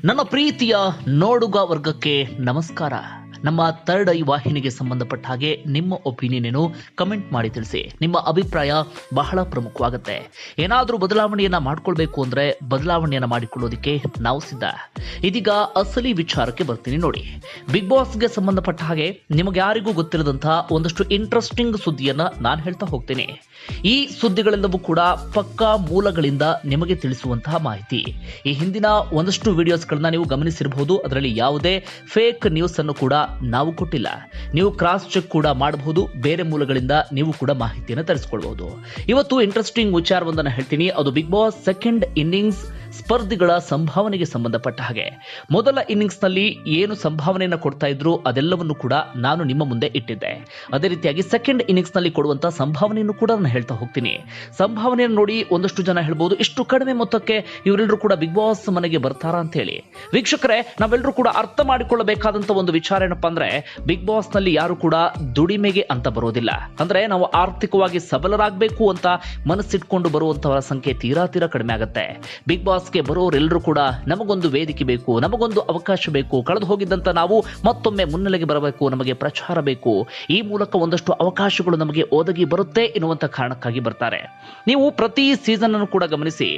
ನನ್ನ ಪ್ರೀತಿಯ ನೋಡುಗ ವರ್ಗಕ್ಕೆ ನಮಸ್ಕಾರ. ನಮ್ಮ ಥರ್ಡ್ ಐ ವಾಹಿನಿಗೆ ಸಂಬಂಧಪಟ್ಟ ಹಾಗೆ ನಿಮ್ಮ ಒಪಿನಿಯನ್ ಏನು ಕಮೆಂಟ್ ಮಾಡಿ ತಿಳಿಸಿ. ನಿಮ್ಮ ಅಭಿಪ್ರಾಯ ಬಹಳ ಪ್ರಮುಖವಾಗುತ್ತೆ. ಏನಾದರೂ ಬದಲಾವಣೆಯನ್ನ ಮಾಡ್ಕೊಳ್ಬೇಕು ಅಂದ್ರೆ ಬದಲಾವಣೆಯನ್ನ ಮಾಡಿಕೊಳ್ಳೋದಕ್ಕೆ ನಾವು ಸಿದ್ಧ. ಇದೀಗ ಅಸಲಿ ವಿಚಾರಕ್ಕೆ ಬರ್ತೀನಿ ನೋಡಿ. ಬಿಗ್ ಬಾಸ್ಗೆ ಸಂಬಂಧಪಟ್ಟ ಹಾಗೆ ನಿಮಗೆ ಯಾರಿಗೂ ಗೊತ್ತಿರದಂತಹ ಒಂದಷ್ಟು ಇಂಟ್ರೆಸ್ಟಿಂಗ್ ಸುದ್ದಿಯನ್ನ ನಾನು ಹೇಳ್ತಾ ಹೋಗ್ತೀನಿ. ಈ ಸುದ್ದಿಗಳೆಲ್ಲವೂ ಕೂಡ ಪಕ್ಕಾ ಮೂಲಗಳಿಂದ ನಿಮಗೆ ತಿಳಿಸುವಂತಹ ಮಾಹಿತಿ. ಈ ಹಿಂದಿನ ಒಂದಷ್ಟು ವಿಡಿಯೋಸ್ಗಳನ್ನ ನೀವು ಗಮನಿಸಿರಬಹುದು. ಅದರಲ್ಲಿ ಯಾವುದೇ ಫೇಕ್ ನ್ಯೂಸ್ ಅನ್ನು ಕೂಡ ನಾವು ಕೊಟ್ಟಿಲ್ಲ. ನೀವು ಕ್ರಾಸ್ ಚೆಕ್ ಕೂಡ ಮಾಡಬಹುದು. ಬೇರೆ ಮೂಲಗಳಿಂದ ನೀವು ಕೂಡ ಮಾಹಿತಿಯನ್ನು ತರಿಸಿಕೊಳ್ಳಬಹುದು. ಇವತ್ತು ಇಂಟ್ರೆಸ್ಟಿಂಗ್ ವಿಚಾರವೊಂದನ್ನು ಹೇಳ್ತೀನಿ. ಅದು ಬಿಗ್ ಬಾಸ್ ಸೆಕೆಂಡ್ ಇನ್ನಿಂಗ್ಸ್ ಸ್ಪರ್ಧಿಗಳ ಸಂಭಾವನೆಗೆ ಸಂಬಂಧಪಟ್ಟ ಹಾಗೆ. ಮೊದಲ ಇನ್ನಿಂಗ್ಸ್ ನಲ್ಲಿ ಏನು ಸಂಭಾವನೆಯನ್ನು ಕೊಡ್ತಾ ಇದ್ರು ಅದೆಲ್ಲವನ್ನು ಕೂಡ ನಾನು ನಿಮ್ಮ ಮುಂದೆ ಇಟ್ಟಿದ್ದೆ. ಅದೇ ರೀತಿಯಾಗಿ ಸೆಕೆಂಡ್ ಇನ್ನಿಂಗ್ಸ್ ನಲ್ಲಿ ಕೊಡುವಂತಹ ಸಂಭಾವನೆಯನ್ನು ಕೂಡ ನಾನು ಹೇಳ್ತಾ ಹೋಗ್ತೀನಿ. ಸಂಭಾವನೆಯನ್ನು ನೋಡಿ ಒಂದಷ್ಟು ಜನ ಹೇಳ್ಬೋದು, ಇಷ್ಟು ಕಡಿಮೆ ಮೊತ್ತಕ್ಕೆ ಇವರೆಲ್ಲರೂ ಕೂಡ ಬಿಗ್ ಬಾಸ್ ಮನೆಗೆ ಬರ್ತಾರಾ ಅಂತ ಹೇಳಿ. ವೀಕ್ಷಕರೇ, ನಾವೆಲ್ಲರೂ ಕೂಡ ಅರ್ಥ ಮಾಡಿಕೊಳ್ಳಬೇಕಾದಂತ ಒಂದು ವಿಚಾರ ಏನಪ್ಪಾ ಅಂದ್ರೆ, ಬಿಗ್ ಬಾಸ್ ನಲ್ಲಿ ಯಾರು ಕೂಡ ದುಡಿಮೆಗೆ ಅಂತ ಬರೋದಿಲ್ಲ. ಅಂದ್ರೆ ನಾವು ಆರ್ಥಿಕವಾಗಿ ಸಬಲರಾಗಬೇಕು ಅಂತ ಮನಸ್ಸಿಟ್ಕೊಂಡು ಬರುವಂತವರ ಸಂಖ್ಯೆ ತೀರಾ ಕಡಿಮೆ ಆಗುತ್ತೆ. ಬಿಗ್ ಬಾಸ್ ಗೆ ಬರೋರೆಲ್ಲರೂ ಕೂಡ ನಮಗೊಂದು ವೇದಿಕೆ ಬೇಕು, ನಮಗೊಂದು ಅವಕಾಶ ಬೇಕು, ಕಳೆದು ಹೋಗಿದ್ದಂತ ನಾವು ಮತ್ತೊಮ್ಮೆ ಮುನ್ನೆಲೆಗೆ ಬರಬೇಕು, ನಮಗೆ ಪ್ರಚಾರ ಬೇಕು, ಈ ಮೂಲಕ ಒಂದಷ್ಟು ಅವಕಾಶಗಳು ನಮಗೆ ಒದಗಿ ಬರುತ್ತೆ ಎನ್ನುವಂತ ಕಾರಣಕ್ಕಾಗಿ ಬರ್ತಾರೆ. ನೀವು ಪ್ರತಿ ಸೀಸನ್ ಅನ್ನು ಕೂಡ ಗಮನಿಸಿ,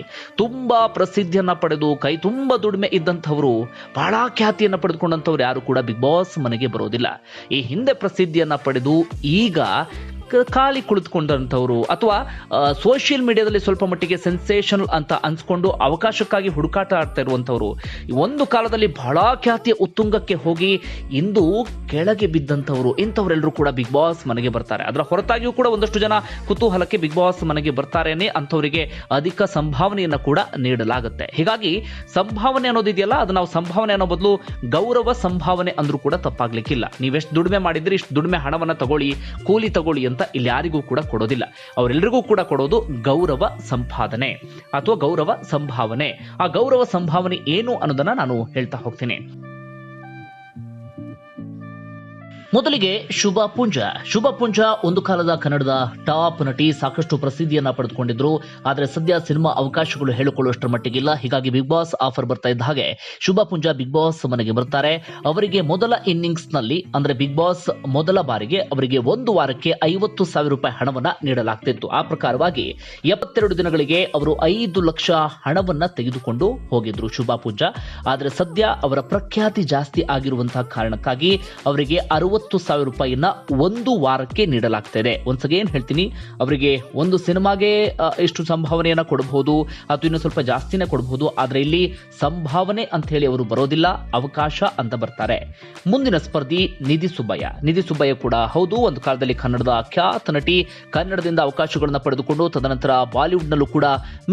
ತುಂಬಾ ಪ್ರಸಿದ್ಧಿಯನ್ನ ಪಡೆದು ಕೈ ತುಂಬಾ ದುಡಿಮೆ ಇದ್ದಂಥವರು, ಬಹಳ ಖ್ಯಾತಿಯನ್ನ ಪಡೆದುಕೊಂಡಂಥವ್ರು ಯಾರು ಕೂಡ ಬಿಗ್ ಬಾಸ್ ಮನೆಗೆ ಬರೋದಿಲ್ಲ. ಈ ಹಿಂದೆ ಪ್ರಸಿದ್ಧಿಯನ್ನ ಪಡೆದು ಈಗ ಖಾಲಿ ಕುಳಿತುಕೊಂಡಂಥವ್ರು ಅಥವಾ ಸೋಷಿಯಲ್ ಮೀಡಿಯಾದಲ್ಲಿ ಸ್ವಲ್ಪ ಮಟ್ಟಿಗೆ ಸೆನ್ಸೇಷನಲ್ ಅಂತ ಅನ್ಸ್ಕೊಂಡು ಅವಕಾಶಕ್ಕಾಗಿ ಹುಡುಕಾಟ ಆಡ್ತಾ ಇರುವಂಥವ್ರು, ಒಂದು ಕಾಲದಲ್ಲಿ ಬಹಳ ಖ್ಯಾತಿಯ ಉತ್ತುಂಗಕ್ಕೆ ಹೋಗಿ ಇಂದು ಕೆಳಗೆ ಬಿದ್ದಂಥವ್ರು, ಇಂಥವರೆಲ್ಲರೂ ಕೂಡ ಬಿಗ್ ಬಾಸ್ ಮನೆಗೆ ಬರ್ತಾರೆ. ಅದರ ಹೊರತಾಗಿಯೂ ಕೂಡ ಒಂದಷ್ಟು ಜನ ಕುತೂಹಲಕ್ಕೆ ಬಿಗ್ ಬಾಸ್ ಮನೆಗೆ ಬರ್ತಾರೇನೆ, ಅಂಥವರಿಗೆ ಅಧಿಕ ಸಂಭಾವನೆಯನ್ನು ಕೂಡ ನೀಡಲಾಗುತ್ತೆ. ಹೀಗಾಗಿ ಸಂಭಾವನೆ ಅನ್ನೋದಿದೆಯಲ್ಲ, ಅದು ನಾವು ಸಂಭಾವನೆ ಅನ್ನೋ ಬದಲು ಗೌರವ ಸಂಭಾವನೆ ಅಂದ್ರೂ ಕೂಡ ತಪ್ಪಾಗ್ಲಿಕ್ಕಿಲ್ಲ. ನೀವೆಷ್ಟು ದುಡಿಮೆ ಮಾಡಿದ್ರೆ ಇಷ್ಟು ದುಡಿಮೆ ಹಣವನ್ನ ತಗೊಳ್ಳಿ, ಕೂಲಿ ತಗೊಳ್ಳಿ ಅಂತ ಇಲ್ಲಿ ಯಾರಿಗೂ ಕೂಡ ಕೊಡೋದಿಲ್ಲ. ಅವರೆಲ್ಲರಿಗೂ ಕೂಡ ಕೊಡೋದು ಗೌರವ ಸಂಪಾದನೆ ಅಥವಾ ಗೌರವ ಸಂಭಾವನೆ. ಆ ಗೌರವ ಸಂಭಾವನೆ ಏನು ಅನ್ನೋದನ್ನ ನಾನು ಹೇಳ್ತಾ ಹೋಗ್ತೀನಿ. ಮೊದಲಿಗೆ ಶುಭ ಪುಂಜ ಒಂದು ಕಾಲದ ಕನ್ನಡದ ಟಾಪ್ ನಟಿ, ಸಾಕಷ್ಟು ಪ್ರಸಿದ್ಧಿಯನ್ನ ಪಡೆದುಕೊಂಡಿದ್ರು. ಆದರೆ ಸದ್ಯ ಸಿನಿಮಾ ಅವಕಾಶಗಳು ಹೇಳಿಕೊಳ್ಳುವಷ್ಟರ ಮಟ್ಟಿಗಿಲ್ಲ. ಹೀಗಾಗಿ ಬಿಗ್ ಬಾಸ್ ಆಫರ್ ಬರ್ತಾ ಇದ್ದ ಹಾಗೆ ಶುಭ ಪುಂಜ ಬಿಗ್ ಬಾಸ್ ಮನೆಗೆ ಬರ್ತಾರೆ. ಅವರಿಗೆ ಮೊದಲ ಇನ್ನಿಂಗ್ಸ್ ನಲ್ಲಿ ಅಂದ್ರೆ ಬಿಗ್ ಬಾಸ್ ಮೊದಲ ಬಾರಿಗೆ ಅವರಿಗೆ ಒಂದು ವಾರಕ್ಕೆ 50,000 ರೂಪಾಯಿ ಹಣವನ್ನ ನೀಡಲಾಗ್ತಿತ್ತು. ಆ ಪ್ರಕಾರವಾಗಿ 72 ದಿನಗಳಿಗೆ ಅವರು 5 ಲಕ್ಷ ಹಣವನ್ನ ತೆಗೆದುಕೊಂಡು ಹೋಗಿದ್ರು ಶುಭ ಪುಂಜ. ಆದರೆ ಸದ್ಯ ಅವರ ಪ್ರಖ್ಯಾತಿ ಜಾಸ್ತಿ ಆಗಿರುವಂತಹ ಕಾರಣಕ್ಕಾಗಿ ಅವರಿಗೆ 60,000 ರೂಪಾಯಿಯನ್ನ ಒಂದು ವಾರಕ್ಕೆ ನೀಡಲಾಗ್ತಾ ಇದೆ. ಒನ್ಸ್ ಅಗೇನ್ ಹೇಳ್ತೀನಿ, ಅವರಿಗೆ ಒಂದು ಸಿನಿಮಾಗೆ ಎಷ್ಟು ಸಂಭಾವನೆಯನ್ನ ಕೊಡಬಹುದು ಅಥವಾ ಇನ್ನು ಸ್ವಲ್ಪ ಜಾಸ್ತಿನೇ ಕೊಡಬಹುದು. ಆದ್ರೆ ಇಲ್ಲಿ ಸಂಭಾವನೆ ಅಂತ ಹೇಳಿ ಅವರು ಬರೋದಿಲ್ಲ, ಅವಕಾಶ ಅಂತ ಬರ್ತಾರೆ. ಮುಂದಿನ ಸ್ಪರ್ಧಿ ನಿಧಿ ಸುಬ್ಬಯ್ಯ ಕೂಡ ಹೌದು, ಒಂದು ಕಾಲದಲ್ಲಿ ಕನ್ನಡದ ಖ್ಯಾತ ನಟಿ, ಕನ್ನಡದಿಂದ ಅವಕಾಶಗಳನ್ನ ಪಡೆದುಕೊಂಡು ತದನಂತರ ಬಾಲಿವುಡ್ ನಲ್ಲೂ ಕೂಡ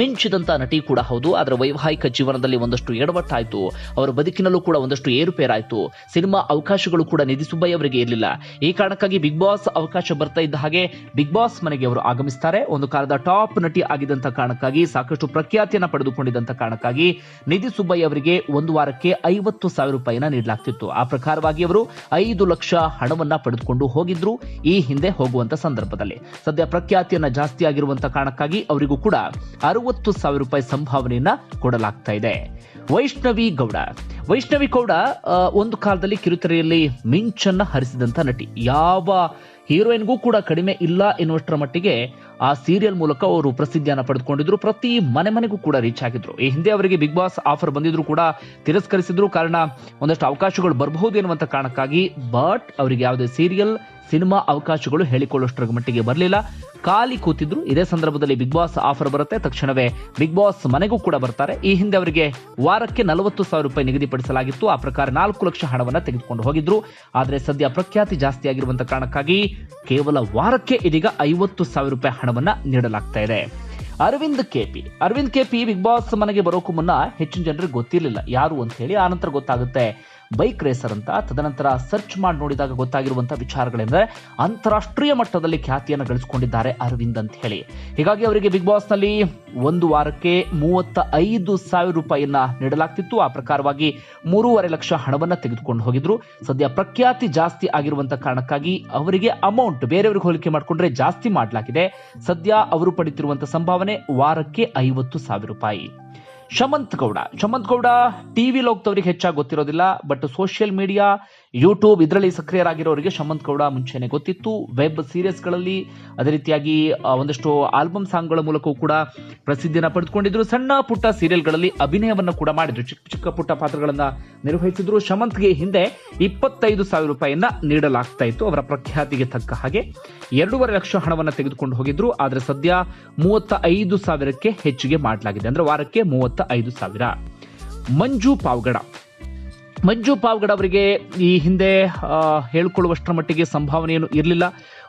ಮಿಂಚಿದಂತ ನಟಿ ಕೂಡ ಹೌದು. ಅದರ ವೈವಾಹಿಕ ಜೀವನದಲ್ಲಿ ಒಂದಷ್ಟು ಎಡವಟ್ಟಾಯ್ತು, ಅವರ ಬದುಕಿನಲ್ಲೂ ಕೂಡ ಒಂದಷ್ಟು ಏರುಪೇರಾಯ್ತು. ಸಿನಿಮಾ ಅವಕಾಶಗಳು ಕೂಡ ನಿಧಿ ಸುಬ್ಬಯ್ಯ ಅವರಿಗೆ ಇರಲಿಲ್ಲ. ಈ ಕಾರಣಕ್ಕಾಗಿ ಬಿಗ್ ಬಾಸ್ ಅವಕಾಶ ಬರ್ತಾ ಇದ್ದ ಹಾಗೆ ಬಿಗ್ ಬಾಸ್ ಮನೆಗೆ ಅವರು ಆಗಮಿಸ್ತಾರೆ. ಒಂದು ಕಾಲದ ಟಾಪ್ ನಟಿ ಆಗಿದ್ದಂತ ಕಾರಣಕ್ಕಾಗಿ, ಸಾಕಷ್ಟು ಪ್ರಖ್ಯಾತಿಯನ್ನ ಪಡೆದುಕೊಂಡಿದ್ದಂತ ಕಾರಣಕ್ಕಾಗಿ ನಿಧಿ ಸುಬ್ಬಯ್ಯ ಅವರಿಗೆ ಒಂದು ವಾರಕ್ಕೆ 50,000 ರೂಪಾಯಿನ ನೀಡಲಾಗ್ತಿತ್ತು. ಆ ಪ್ರಕಾರವಾಗಿ ಅವರು 5 ಲಕ್ಷ ಹಣವನ್ನ ಪಡೆದುಕೊಂಡು ಹೋಗಿದ್ರು ಈ ಹಿಂದೆ ಹೋಗುವಂತ ಸಂದರ್ಭದಲ್ಲಿ. ಸದ್ಯ ಪ್ರಖ್ಯಾತಿಯನ್ನ ಜಾಸ್ತಿ ಆಗಿರುವಂತ ಕಾರಣಕ್ಕಾಗಿ ಅವರಿಗೂ ಕೂಡ 60,000 ರೂಪಾಯಿ ಸಂಭಾವನೆಯನ್ನ ಕೊಡಲಾಗ್ತಾ ಇದೆ. ವೈಷ್ಣವಿ ಗೌಡ ಒಂದು ಕಾಲದಲ್ಲಿ ಕಿರುತೆರೆಯಲ್ಲಿ ಮಿಂಚನ್ನ ಹರಿಸಿದಂತ ನಟಿ, ಯಾವ ಹೀರೋಯಿನ್ಗೂ ಕೂಡ ಕಡಿಮೆ ಇಲ್ಲ ಎನ್ನುವಷ್ಟರ ಮಟ್ಟಿಗೆ ಆ ಸೀರಿಯಲ್ ಮೂಲಕ ಅವರು ಪ್ರಸಿದ್ಧಿಯನ್ನ ಪಡೆದುಕೊಂಡಿದ್ರು. ಪ್ರತಿ ಮನೆಗೂ ಕೂಡ ರೀಚ್ ಆಗಿದ್ರು. ಈ ಹಿಂದೆ ಅವರಿಗೆ ಬಿಗ್ ಬಾಸ್ ಆಫರ್ ಬಂದಿದ್ರು ಕೂಡ ತಿರಸ್ಕರಿಸಿದ್ರು. ಕಾರಣ ಒಂದಷ್ಟು ಅವಕಾಶಗಳು ಬರಬಹುದು ಎನ್ನುವಂತ ಕಾರಣಕ್ಕಾಗಿ. ಬಟ್ ಅವರಿಗೆ ಯಾವುದೇ ಸಿನಿಮಾ ಅವಕಾಶಗಳು ಹೇಳಿಕೊಳ್ಳುವಷ್ಟರ ಮಟ್ಟಿಗೆ ಬರಲಿಲ್ಲ, ಖಾಲಿ ಕೂತಿದ್ರು. ಇದೇ ಸಂದರ್ಭದಲ್ಲಿ ಬಿಗ್ ಬಾಸ್ ಆಫರ್ ಬರುತ್ತೆ, ತಕ್ಷಣವೇ ಬಿಗ್ ಬಾಸ್ ಮನೆಗೂ ಕೂಡ ಬರ್ತಾರೆ. ಈ ಹಿಂದೆ ಅವರಿಗೆ ವಾರಕ್ಕೆ 40,000 ರೂಪಾಯಿ ನಿಗದಿಪಡಿಸಲಾಗಿತ್ತು. ಆ ಪ್ರಕಾರ 4 ಲಕ್ಷ ಹಣವನ್ನ ತೆಗೆದುಕೊಂಡು ಹೋಗಿದ್ರು. ಆದರೆ ಸದ್ಯ ಪ್ರಖ್ಯಾತಿ ಜಾಸ್ತಿ ಆಗಿರುವಂತ ಕಾರಣಕ್ಕಾಗಿ ಕೇವಲ ವಾರಕ್ಕೆ ಇದೀಗ 50,000 ರೂಪಾಯಿ ಹಣವನ್ನ ನೀಡಲಾಗ್ತಾ ಇದೆ. ಅರವಿಂದ್ ಕೆಪಿ ಬಿಗ್ ಬಾಸ್ ಮನೆಗೆ ಬರೋಕು ಮುನ್ನ ಹೆಚ್ಚಿನ ಜನರಿಗೆ ಗೊತ್ತಿರಲಿಲ್ಲ ಯಾರು ಅಂತ ಹೇಳಿ. ಆನಂತರ ಗೊತ್ತಾಗುತ್ತೆ ಬೈಕ್ ರೇಸರ್ ಅಂತ. ತದನಂತರ ಸರ್ಚ್ ಮಾಡಿ ನೋಡಿದಾಗ ಗೊತ್ತಾಗಿರುವಂತಹ ವಿಚಾರಗಳೆಂದರೆ ಅಂತಾರಾಷ್ಟ್ರೀಯ ಮಟ್ಟದಲ್ಲಿ ಖ್ಯಾತಿಯನ್ನು ಗಳಿಸಿಕೊಂಡಿದ್ದಾರೆ ಅರವಿಂದ್ ಅಂತ ಹೇಳಿ. ಹೀಗಾಗಿ ಅವರಿಗೆ ಬಿಗ್ ಬಾಸ್ ನಲ್ಲಿ ಒಂದು ವಾರಕ್ಕೆ 35,000 ರೂಪಾಯಿಯನ್ನ ನೀಡಲಾಗ್ತಿತ್ತು. ಆ ಪ್ರಕಾರವಾಗಿ 3.5 ಲಕ್ಷ ಹಣವನ್ನ ತೆಗೆದುಕೊಂಡು ಹೋಗಿದ್ರು. ಸದ್ಯ ಪ್ರಖ್ಯಾತಿ ಜಾಸ್ತಿ ಆಗಿರುವಂತಹ ಕಾರಣಕ್ಕಾಗಿ ಅವರಿಗೆ ಅಮೌಂಟ್ ಬೇರೆಯವರಿಗೆ ಹೋಲಿಕೆ ಮಾಡಿಕೊಂಡ್ರೆ ಜಾಸ್ತಿ ಮಾಡಲಾಗಿದೆ. ಸದ್ಯ ಅವರು ಪಡೆಯುತ್ತಿರುವಂತಹ ಸಂಭಾವನೆ ವಾರಕ್ಕೆ 50,000 ರೂಪಾಯಿ. ಶಮಂತ್ ಗೌಡ ಟಿವಿ ಲೋಕದವರಿಗೆ ಹೆಚ್ಚಾಗಿ ಗೊತ್ತಿರೋದಿಲ್ಲ, ಬಟ್ ಸೋಷಿಯಲ್ ಮೀಡಿಯಾ, ಯೂಟ್ಯೂಬ್ ಇದರಲ್ಲಿ ಸಕ್ರಿಯರಾಗಿರೋರಿಗೆ ಶಮಂತ್ ಗೌಡ ಮುಂಚೆನೆ ಗೊತ್ತಿತ್ತು. ವೆಬ್ ಸೀರೀಸ್ಗಳಲ್ಲಿ, ಅದೇ ರೀತಿಯಾಗಿ ಒಂದಷ್ಟು ಆಲ್ಬಮ್ ಸಾಂಗ್ಗಳ ಮೂಲಕವೂ ಕೂಡ ಪ್ರಸಿದ್ಧಿಯನ್ನು ಪಡೆದುಕೊಂಡಿದ್ರು. ಸಣ್ಣ ಪುಟ್ಟ ಸೀರಿಯಲ್ಗಳಲ್ಲಿ ಅಭಿನಯವನ್ನು ಕೂಡ ಮಾಡಿದ್ರು, ಚಿಕ್ಕ ಪುಟ್ಟ ಪಾತ್ರಗಳನ್ನ ನಿರ್ವಹಿಸಿದ್ರು. ಶಮಂತ್ಗೆ ಹಿಂದೆ 25,000 ರೂಪಾಯಿಯನ್ನ ನೀಡಲಾಗ್ತಾ ಇತ್ತು. ಅವರ ಪ್ರಖ್ಯಾತಿಗೆ ತಕ್ಕ ಹಾಗೆ 2.5 ಲಕ್ಷ ಹಣವನ್ನು ತೆಗೆದುಕೊಂಡು ಹೋಗಿದ್ರು. ಆದ್ರೆ ಸದ್ಯ 35,000ಕ್ಕೆ ಹೆಚ್ಚಿಗೆ ಮಾಡಲಾಗಿದೆ, ಅಂದ್ರೆ ವಾರಕ್ಕೆ 35,000. ಮಂಜು ಪಾವಗಡ ಅವರಿಗೆ ಈ ಹಿಂದೆ ಹೇಳ್ಕೊಳ್ಳುವಷ್ಟರ ಮಟ್ಟಿಗೆ ಸಂಭಾವನೆ ಏನು ಇರಲಿಲ್ಲ.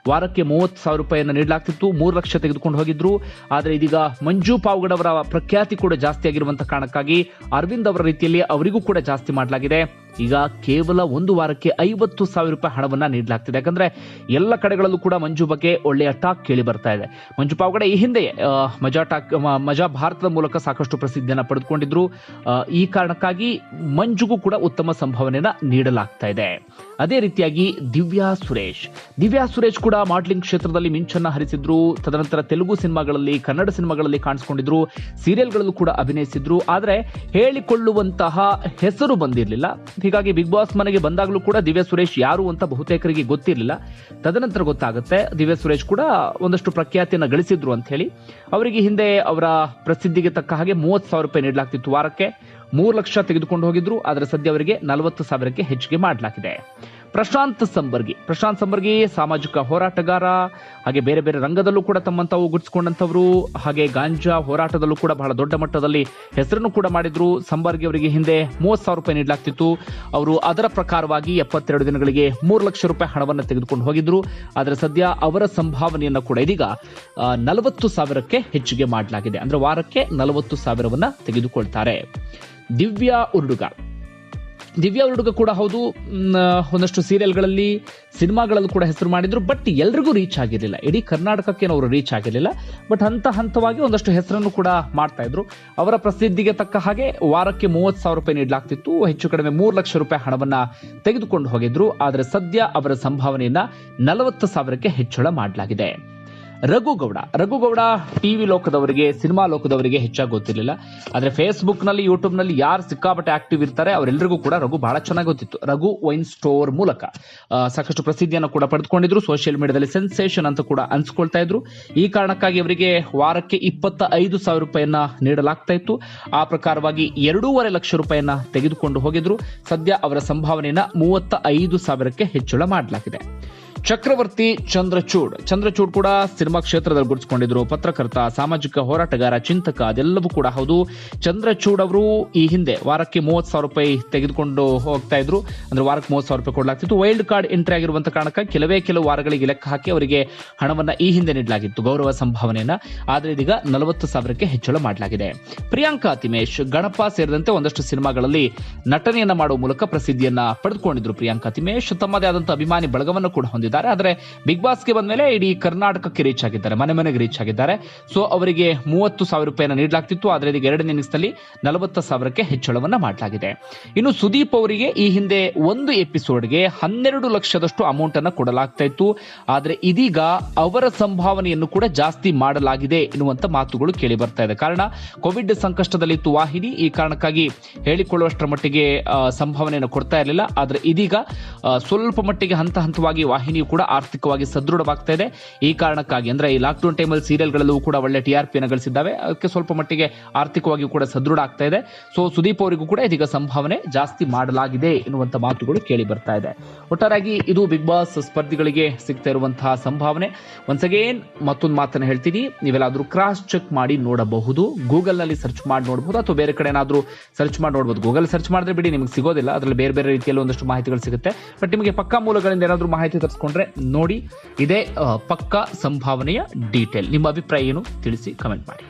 ವಾರಕ್ಕೆ 30,000 ರೂಪಾಯಿಯನ್ನು ನೀಡಲಾಗ್ತಿತ್ತು, 3 ಲಕ್ಷ ತೆಗೆದುಕೊಂಡು ಹೋಗಿದ್ರು. ಆದರೆ ಇದೀಗ ಮಂಜು ಪಾವಗಡ ಅವರ ಪ್ರಖ್ಯಾತಿ ಕೂಡ ಜಾಸ್ತಿ ಆಗಿರುವಂತಹ ಕಾರಣಕ್ಕಾಗಿ ಅರವಿಂದ್ ಅವರ ರೀತಿಯಲ್ಲಿ ಅವರಿಗೂ ಕೂಡ ಜಾಸ್ತಿ ಮಾಡಲಾಗಿದೆ. ಈಗ ಕೇವಲ ಒಂದು ವಾರಕ್ಕೆ 50,000 ರೂಪಾಯಿ ಹಣವನ್ನ ನೀಡಲಾಗ್ತಿದೆ. ಯಾಕಂದ್ರೆ ಎಲ್ಲ ಕಡೆಗಳಲ್ಲೂ ಕೂಡ ಮಂಜು ಬಗ್ಗೆ ಒಳ್ಳೆಯ ಟಾಕ್ ಕೇಳಿ ಬರ್ತಾ ಇದೆ. ಮಂಜು ಪಾವಗಡ ಈ ಹಿಂದೆ ಮಜಾ ಭಾರತದ ಮೂಲಕ ಸಾಕಷ್ಟು ಪ್ರಸಿದ್ಧಿಯನ್ನ ಪಡೆದುಕೊಂಡಿದ್ರು. ಈ ಕಾರಣಕ್ಕಾಗಿ ಮಂಜುಗೂ ಕೂಡ ಉತ್ತಮ ಸಂಭಾವನೆಯನ್ನ ನೀಡಲಾಗ್ತಾ ಇದೆ. ಅದೇ ರೀತಿಯಾಗಿ ದಿವ್ಯಾ ಸುರೇಶ್ ಕೂಡ ಮಾಡಲಿಂಗ್ ಕ್ಷೇತ್ರದಲ್ಲಿ ಮಿಂಚನ್ನ ಹರಿಸಿದ್ರು. ತದನಂತರ ತೆಲುಗು ಸಿನಿಮಾಗಳಲ್ಲಿ, ಕನ್ನಡ ಸಿನಿಮಾಗಳಲ್ಲಿ ಕಾಣಿಸಿಕೊಂಡಿದ್ರು, ಸೀರಿಯಲ್ಗಳಲ್ಲೂ ಕೂಡ ಅಭಿನಯಿಸಿದ್ರು. ಆದ್ರೆ ಹೇಳಿಕೊಳ್ಳುವಂತಹ ಹೆಸರು ಬಂದಿರಲಿಲ್ಲ. ಹೀಗಾಗಿ ಬಿಗ್ ಬಾಸ್ ಮನೆಗೆ ಬಂದಾಗಲೂ ಕೂಡ ದಿವ್ಯಾ ಸುರೇಶ್ ಯಾರು ಅಂತ ಬಹುತೇಕರಿಗೆ ಗೊತ್ತಿರಲಿಲ್ಲ. ತದನಂತರ ಗೊತ್ತಾಗುತ್ತೆ ದಿವ್ಯಾ ಸುರೇಶ್ ಕೂಡ ಒಂದಷ್ಟು ಪ್ರಖ್ಯಾತಿಯನ್ನು ಗಳಿಸಿದ್ರು ಅಂತ ಹೇಳಿ. ಅವರಿಗೆ ಹಿಂದೆ ಅವರ ಪ್ರಸಿದ್ಧಿಗೆ ತಕ್ಕ ಹಾಗೆ 30,000 ರೂಪಾಯಿ ನೀಡಲಾಗ್ತಿತ್ತು. ವಾರಕ್ಕೆ 3 ಲಕ್ಷ ತೆಗೆದುಕೊಂಡು ಹೋಗಿದ್ರು. ಆದರೆ ಸದ್ಯ ಅವರಿಗೆ 40,000ಕ್ಕೆ ಹೆಚ್ಚಿಗೆ ಮಾಡಲಾಗಿದೆ. ಪ್ರಶಾಂತ್ ಸಂಬರ್ಗಿ ಸಾಮಾಜಿಕ ಹೋರಾಟಗಾರ, ಹಾಗೆ ಬೇರೆ ಬೇರೆ ರಂಗದಲ್ಲೂ ಕೂಡ ತಮ್ಮಂತಾವು ಗುರುತಿಸಿಕೊಂಡಂತವರು, ಹಾಗೆ ಗಾಂಜಾ ಹೋರಾಟದಲ್ಲೂ ಕೂಡ ಬಹಳ ದೊಡ್ಡ ಮಟ್ಟದಲ್ಲಿ ಹೆಸರನ್ನು ಕೂಡ ಮಾಡಿದ್ರು. ಸಂಬರ್ಗಿ ಅವರಿಗೆ ಹಿಂದೆ 30,000 ರೂಪಾಯಿ ನೀಡಲಾಗ್ತಿತ್ತು. ಅವರು ಅದರ ಪ್ರಕಾರವಾಗಿ 72 ದಿನಗಳಿಗೆ 3 ಲಕ್ಷ ರೂಪಾಯಿ ಹಣವನ್ನು ತೆಗೆದುಕೊಂಡು ಹೋಗಿದ್ರು. ಆದರೆ ಸದ್ಯ ಅವರ ಸಂಭಾವನೆಯನ್ನು ಕೂಡ ಇದೀಗ 40,000ಕ್ಕೆ ಹೆಚ್ಚಿಗೆ ಮಾಡಲಾಗಿದೆ. ಅಂದ್ರೆ ವಾರಕ್ಕೆ 40,000ವನ್ನ ತೆಗೆದುಕೊಳ್ತಾರೆ. ದಿವ್ಯಾ ಉರುಡುಗ ಕೂಡ ಹೌದು, ಒಂದಷ್ಟು ಸೀರಿಯಲ್ಗಳಲ್ಲಿ, ಸಿನಿಮಾಗಳಲ್ಲೂ ಕೂಡ ಹೆಸರು ಮಾಡಿದ್ರು. ಬಟ್ ಎಲ್ರಿಗೂ ರೀಚ್ ಆಗಿರಲಿಲ್ಲ, ಇಡೀ ಕರ್ನಾಟಕಕ್ಕೆ ಅವರು ರೀಚ್ ಆಗಿರಲಿಲ್ಲ. ಬಟ್ ಹಂತವಾಗಿ ಒಂದಷ್ಟು ಹೆಸರನ್ನು ಕೂಡ ಮಾಡ್ತಾ ಇದ್ರು. ಅವರ ಪ್ರಸಿದ್ಧಿಗೆ ತಕ್ಕ ಹಾಗೆ ವಾರಕ್ಕೆ 30,000 ರೂಪಾಯಿ ನೀಡಲಾಗ್ತಿತ್ತು. ಹೆಚ್ಚು ಕಡಿಮೆ 3 ಲಕ್ಷ ರೂಪಾಯಿ ಹಣವನ್ನ ತೆಗೆದುಕೊಂಡು ಹೋಗಿದ್ರು. ಆದರೆ ಸದ್ಯ ಅವರ ಸಂಭಾವನೆಯನ್ನ 40,000ಕ್ಕೆ ಹೆಚ್ಚಳ ಮಾಡಲಾಗಿದೆ. ರಘುಗೌಡ ಟಿವಿ ಲೋಕದವರಿಗೆ, ಸಿನಿಮಾ ಲೋಕದವರಿಗೆ ಹೆಚ್ಚಾಗಿ ಗೊತ್ತಿರಲಿಲ್ಲ. ಆದ್ರೆ ಫೇಸ್ಬುಕ್ ನಲ್ಲಿ, ಯೂಟ್ಯೂಬ್ ನಲ್ಲಿ ಯಾರು ಸಿಕ್ಕಾಪಟ್ಟೆ ಆಕ್ಟಿವ್ ಇರ್ತಾರೆ ಅವರೆಲ್ಲರಿಗೂ ಕೂಡ ರಘು ಬಹಳ ಚೆನ್ನಾಗಿ ಗೊತ್ತಿತ್ತು. ರಘು ವೈನ್ ಸ್ಟೋರ್ ಮೂಲಕ ಸಾಕಷ್ಟು ಪ್ರಸಿದ್ಧಿಯನ್ನು ಕೂಡ ಪಡೆದುಕೊಂಡಿದ್ರು. ಸೋಷಿಯಲ್ ಮೀಡಿಯಾದಲ್ಲಿ ಸೆನ್ಸೇಷನ್ ಅಂತ ಕೂಡ ಅನ್ಸ್ಕೊಳ್ತಾ ಇದ್ರು. ಈ ಕಾರಣಕ್ಕಾಗಿ ಅವರಿಗೆ ವಾರಕ್ಕೆ 25,000 ರೂಪಾಯಿಯನ್ನ ನೀಡಲಾಗ್ತಾ ಇತ್ತು. ಆ ಪ್ರಕಾರವಾಗಿ 2.5 ಲಕ್ಷ ರೂಪಾಯಿಯನ್ನ ತೆಗೆದುಕೊಂಡು ಹೋಗಿದ್ರು. ಸದ್ಯ ಅವರ ಸಂಭಾವನೆಯನ್ನ 35,000ಕ್ಕೆ ಹೆಚ್ಚಳ ಮಾಡಲಾಗಿದೆ. ಚಕ್ರವರ್ತಿ ಚಂದ್ರಚೂಡ್ ಕೂಡ ಸಿನಿಮಾ ಕ್ಷೇತ್ರದಲ್ಲಿ ಗುರುತಿಸಿಕೊಂಡಿದ್ರು. ಪತ್ರಕರ್ತ, ಸಾಮಾಜಿಕ ಹೋರಾಟಗಾರ, ಚಿಂತಕ, ಅದೆಲ್ಲವೂ ಕೂಡ ಹೌದು. ಚಂದ್ರಚೂಡ್ ಅವರು ಈ ಹಿಂದೆ ವಾರಕ್ಕೆ 30,000 ರೂಪಾಯಿ ತೆಗೆದುಕೊಂಡು ಹೋಗ್ತಾ ಇದ್ರು. ಅಂದ್ರೆ ವಾರಕ್ಕೆ 30,000 ರೂಪಾಯಿ ಕೊಡಲಾಗ್ತಿತ್ತು. ವೈಲ್ಡ್ ಕಾರ್ಡ್ ಎಂಟ್ರಿ ಆಗಿರುವಂತಹ ಕಾರಣಕ್ಕಾಗಿ ಕೆಲವು ವಾರಗಳಿಗೆ ಲೆಕ್ಕ ಹಾಕಿ ಅವರಿಗೆ ಹಣವನ್ನ ಈ ಹಿಂದೆ ನೀಡಲಾಗಿತ್ತು, ಗೌರವ ಸಂಭಾವನೆಯನ್ನ. ಆದ್ರೆ ಇದೀಗ 40,000ಕ್ಕೆ ಹೆಚ್ಚಳ ಮಾಡಲಾಗಿದೆ. ಪ್ರಿಯಾಂಕಾ ತಿಮೇಶ್, ಗಣಪ ಸೇರಿದಂತೆ ಒಂದಷ್ಟು ಸಿನಿಮಾಗಳಲ್ಲಿ ನಟನೆಯನ್ನ ಮಾಡುವ ಮೂಲಕ ಪ್ರಸಿದ್ಧಿಯನ್ನ ಪಡೆದುಕೊಂಡಿದ್ರು. ಪ್ರಿಯಾಂಕಾ ತಿಮೇಶ್ ತಮ್ಮದೇ ಆದಂತಹ ಅಭಿಮಾನಿ ಬಳಗವನ್ನು ಕೂಡ ಹೊಂದಿದ್ದಾರೆ. ಆದರೆ ಬಿಗ್ ಬಾಸ್ಗೆ ಬಂದ್ಮೇಲೆ ಇಡೀ ಕರ್ನಾಟಕಕ್ಕೆ ರೀಚ್ ಆಗಿದ್ದಾರೆ, ಮನೆಗೆ ರೀಚ್ ಆಗಿದ್ದಾರೆ. ಸೊ ಅವರಿಗೆ 30,000 ರೂಪಾಯಿನ ನೀಡಲಾಗ್ತಿತ್ತು. ಆದರೆ ಇದೀಗ 2ನೇ ಇನ್ನಿಂಗ್ಸ್ನಲ್ಲಿ 40,000ಕ್ಕೆ ಹೆಚ್ಚಳವನ್ನ ಮಾಡಲಾಗಿದೆ. ಇನ್ನು ಸುದೀಪ್ ಅವರಿಗೆ ಈ ಹಿಂದೆ ಒಂದು ಎಪಿಸೋಡ್ಗೆ 12 ಲಕ್ಷದಷ್ಟು ಅಮೌಂಟ್ ಅನ್ನ ಕೊಡಲಾಗ್ತಾ ಇತ್ತು. ಆದ್ರೆ ಇದೀಗ ಅವರ ಸಂಭಾವನೆಯನ್ನು ಕೂಡ ಜಾಸ್ತಿ ಮಾಡಲಾಗಿದೆ ಎನ್ನುವಂತ ಮಾತುಗಳು ಕೇಳಿ ಬರ್ತಾ ಇದೆ. ಕಾರಣ ಕೋವಿಡ್ ಸಂಕಷ್ಟದಲ್ಲಿತ್ತು ವಾಹಿನಿ. ಈ ಕಾರಣಕ್ಕಾಗಿ ಹೇಳಿಕೊಳ್ಳುವಷ್ಟರ ಮಟ್ಟಿಗೆ ಸಂಭಾವನೆಯನ್ನು ಕೊಡ್ತಾ ಇರಲಿಲ್ಲ. ಆದ್ರೆ ಇದೀಗ ಸ್ವಲ್ಪ ಮಟ್ಟಿಗೆ ಹಂತವಾಗಿ ವಾಹಿನಿಯು ಕೂಡ ಆರ್ಥಿಕವಾಗಿ ಸದೃಢವಾಗ್ತಾ ಇದೆ. ಈ ಕಾರಣಕ್ಕಾಗಿ ಅಂದ್ರೆ ಈ ಲಾಕ್ಡೌನ್ ಟೈಮಲ್ಲಿ ಸೀರಿಯಲ್ಗಳಲ್ಲೂ ಕೂಡ ಒಳ್ಳೆ TRP ಗಳಿಸಿದ್ದಾವೆ. ಅದಕ್ಕೆ ಸ್ವಲ್ಪ ಮಟ್ಟಿಗೆ ಆರ್ಥಿಕವಾಗಿ ಕೂಡ ಸದೃಢ ಆಗ್ತಾ ಇದೆ. ಸೊ ಸುದೀಪ್ ಅವರಿಗೂ ಕೂಡ ಇದೀಗ ಸಂಭಾವನೆ ಜಾಸ್ತಿ ಮಾಡಲಾಗಿದೆ ಎನ್ನುವಂತ ಮಾತುಗಳು ಕೇಳಿ ಬರ್ತಾ ಇದೆ. ಒಟ್ಟಾರೆಯಾಗಿ ಇದು ಬಿಗ್ ಬಾಸ್ ಸ್ಪರ್ಧಿಗಳಿಗೆ ಸಿಗ್ತಾ ಇರುವಂತಹ ಸಂಭಾವನೆ. ಒನ್ಸ್ ಅಗೇನ್ ಮತ್ತೊಂದು ಮಾತನ್ನ ಹೇಳ್ತೀನಿ, ನೀವೆಲ್ಲಾದ್ರೂ ಕ್ರಾಸ್ ಚೆಕ್ ಮಾಡಿ ನೋಡಬಹುದು. ಗೂಗಲ್ ನಲ್ಲಿ ಸರ್ಚ್ ಮಾಡಿ ನೋಡಬಹುದು, ಅಥವಾ ಬೇರೆ ಕಡೆ ಏನಾದ್ರೂ ಸರ್ಚ್ ಮಾಡಿ ನೋಡಬಹುದು. ಗೂಗಲ್ ಸರ್ಚ್ ಮಾಡಿದ್ರೆ ಬಿಡಿ ನಿಮಗೆ ಸಿಗೋದಿಲ್ಲ, ಅದರಲ್ಲಿ ಬೇರೆ ರೀತಿಯಲ್ಲಿ ಒಂದಷ್ಟು ಮಾಹಿತಿಗಳು ಸಿಗುತ್ತೆ. ಬಟ್ ನಿಮಗೆ ಪಕ್ಕಾ ಮೂಲಗಳಿಂದ ಏನಾದ್ರೂ ಮಾಹಿತಿ ತರಿಸ್ಕೊಂಡ್ರೆ ನೋಡಿ. ಇದೇ ಪಕ್ಕಾ ಸಂಭಾವನೆಯ ಡೀಟೇಲ್. ನಿಮ್ಮ ಅಭಿಪ್ರಾಯ ಏನು ತಿಳಿಸಿ ಕಮೆಂಟ್ ಮಾಡಿ.